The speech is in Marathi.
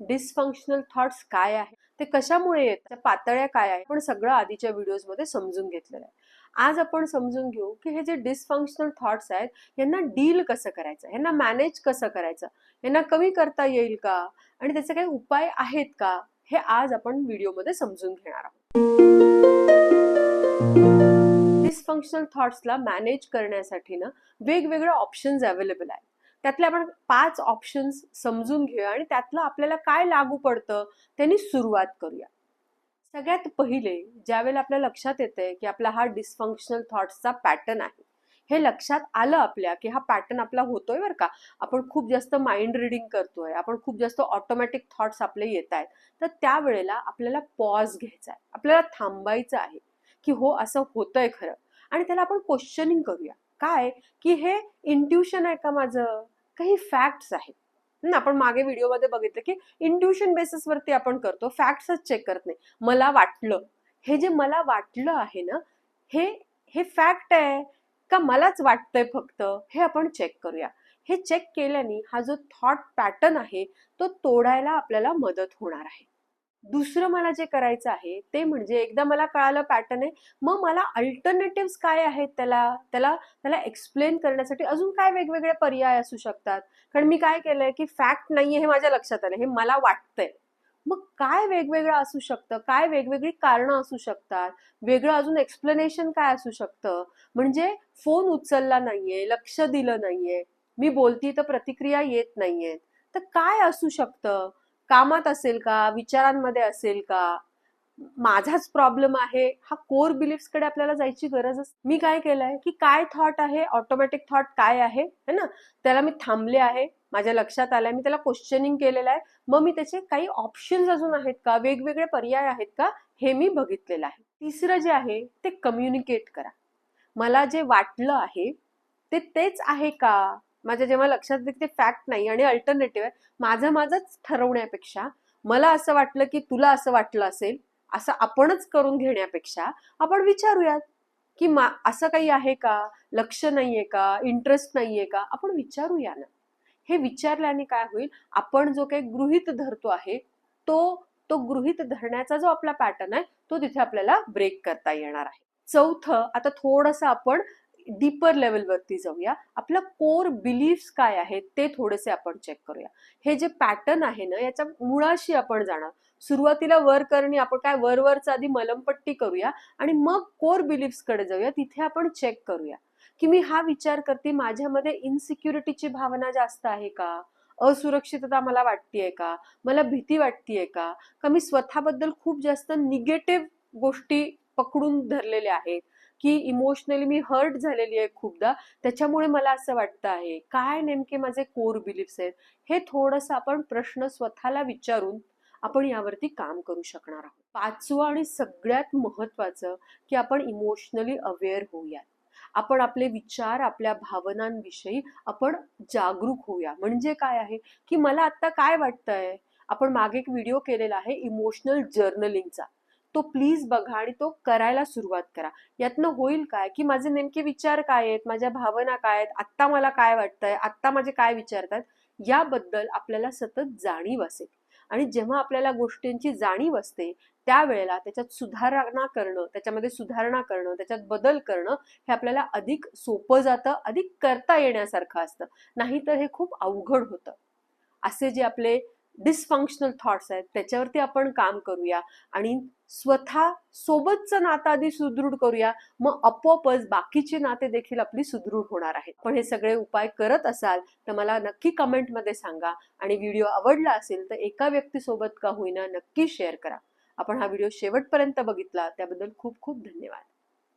डिसफंक्शनल थॉट्स काय आहे, ते कशामुळे येतात, पातळ्या काय आहे, पण सगळं आधीच्या व्हिडिओज मध्ये समजून घेतलेलं आहे. आज आपण समजून घेऊ की हे जे डिसफंक्शनल थॉट्स आहेत यांना डील कसं करायचं, यांना मॅनेज कसं करायचं, यांना कमी करता येईल का आणि त्याचे काही उपाय आहेत का, हे आज आपण व्हिडिओमध्ये समजून घेणार आहोत. डिसफंक्शनल थॉट्सला मॅनेज करण्यासाठी ना वेगवेगळे ऑप्शन्स अवेलेबल आहेत. त्यातले आपण 5 ऑप्शन्स समजून घेऊया आणि त्यातलं आपल्याला काय लागू पडतं त्यांनी सुरुवात करूया. सगळ्यात पहिले ज्यावेळेला आपल्या लक्षात येते की आपला हा डिसफंक्शनल थॉट्सचा पॅटर्न आहे, हे लक्षात आलं आपल्या की हा पॅटर्न आपला होतोय बरं का, आपण खूप जास्त माइंड रिडिंग करतोय, आपण खूप जास्त ऑटोमॅटिक थॉट्स आपले येत आहेत, तर त्यावेळेला आपल्याला पॉज घ्यायचा आहे, आपल्याला थांबायचं आहे की हो असं होतंय खरं, आणि त्याला आपण क्वेश्चनिंग करूया. काय की हे इंट्युशन आहे का माझं, काही फॅक्ट्स आहेत. आपण मागे व्हिडिओमध्ये बघितलं की इंट्युशन बेसिस वरती आपण करतो, फॅक्ट्सच चेक करत नाही. मला वाटलं, हे जे मला वाटलं आहे ना, हे हे फॅक्ट आहे का मलाच वाटतंय फक्त, हे आपण चेक करूया. हे चेक केल्याने हा जो थॉट पॅटर्न आहे तो तोडायला आपल्याला मदत होणार आहे. दुसरं मला जे करायचं आहे ते म्हणजे एकदा मला कळालं पॅटर्न आहे, मग मला अल्टरनेटिव्स काय आहेत त्याला त्याला त्याला एक्सप्लेन करण्यासाठी अजून काय वेगवेगळे पर्याय असू शकतात. कारण मी काय केलंय की फॅक्ट नाहीये हे माझ्या लक्षात आलं, हे मला वाटतंय. मग काय वेगवेगळं असू शकतं, काय वेगवेगळी कारणं असू शकतात, वेगळं अजून एक्सप्लेनेशन काय असू शकतं. म्हणजे फोन उचलला नाहीये, लक्ष दिलं नाहीये, मी बोलती तर प्रतिक्रिया येत नाहीये, तर काय असू शकतं. कामात असेल का, विचारांमध्ये असेल का, माझाच प्रॉब्लेम आहे, हा कोर बिलीफ्स कडे आपल्याला जायची गरज असते. मी काय केलंय की काय थॉट आहे, ऑटोमॅटिक थॉट काय आहे है ना, त्याला मी थांबले आहे, माझ्या लक्षात आलंय, मी त्याला क्वेश्चनिंग केलेलं आहे. मग मी त्याचे काही ऑप्शन्स अजून आहेत का, वेगवेगळे पर्याय आहेत का, हे मी बघितलेलं आहे. तिसरं जे आहे ते कम्युनिकेट करा. मला जे वाटलं आहे ते तेच आहे का, माझ्या जेव्हा लक्षात येते ते फॅक्ट नाही आणि अल्टरनेटिव्ह आहे, माझंच ठरवण्यापेक्षा मला असं वाटलं की तुला असं वाटलं असेल, असं आपणच करून घेण्यापेक्षा आपण विचारूयात की असं काही आहे का, लक्ष नाहीये का, इंटरेस्ट नाहीये का, आपण विचारूया ना. हे विचारल्याने काय होईल, आपण जो काही गृहीत धरतो आहे तो तो गृहीत धरण्याचा जो आपला पॅटर्न आहे तो तिथे आपल्याला ब्रेक करता येणार आहे. चौथं, आता थोडंसं आपण डीपर लेवलवरती जाऊया. आपलं कोर बिलीफ्स काय आहेत ते थोडेसे आपण चेक करूया. हे जे पॅटर्न आहे ना याच्या मुळाशी आपण जाणार. सुरुवातीला वर करणे, आपण काय वरवरचा आधी मलमपट्टी करूया आणि मग कोर बिलीफ्स कडे जाऊया. तिथे आपण चेक करूया की मी हा विचार करते, माझ्यामध्ये इनसिक्युरिटीची भावना जास्त आहे का, असुरक्षितता मला वाटतेय का, मला भीती वाटतेय का, मी स्वतःबद्दल खूप जास्त निगेटिव्ह गोष्टी पकडून धरलेल्या आहेत की इमोशनली मी हर्ट झालेली आहे खूपदा, त्याच्यामुळे मला असं वाटतं आहे. काय नेमके माझे कोर बिलीफ्स आहेत, हे थोडंसं आपण प्रश्न स्वतःला विचारून आपण यावरती काम करू शकणार आहोत. पाचवं आणि सगळ्यात महत्वाचं की आपण इमोशनली अवेअर होऊयात. आपण आपले विचार, आपल्या भावनांविषयी आपण जागरूक होऊया. म्हणजे काय आहे की मला आता काय वाटतंय. आपण मागे एक व्हिडिओ केलेला आहे इमोशनल जर्नलिंगचा, तो प्लीज बघा आणि तो करायला सुरुवात करा. यातनं होईल काय की माझे नेमके विचार काय आहेत, माझ्या भावना काय आहेत, आत्ता मला काय वाटतंय, आत्ता माझे काय विचार आहेत, याबद्दल आपल्याला सतत जाणीव असेल. आणि जेव्हा आपल्याला गोष्टींची जाणीव असते त्यावेळेला त्याच्यात सुधारणा करणं, त्याच्यामध्ये सुधारणा करणं, त्याच्यात बदल करणं हे आपल्याला अधिक सोपं जातं, अधिक करता येण्यासारखं असतं. नाहीतर हे खूप अवघड होतं. असे जे आपले डिसफंक्शनल थॉट्स आहेत त्याच्यावरती आपण काम करूया आणि स्वतः सोबतचं नातं आधी सुदृढ करूया, मग आपोआपच बाकीची नाते देखील आपली सुदृढ होणार आहेत. पण हे सगळे उपाय करत असाल तर मला नक्की कमेंटमध्ये सांगा आणि व्हिडिओ आवडला असेल तर एका व्यक्तीसोबत का होईना नक्की शेअर करा. आपण हा व्हिडिओ शेवटपर्यंत बघितला त्याबद्दल खूप खूप धन्यवाद.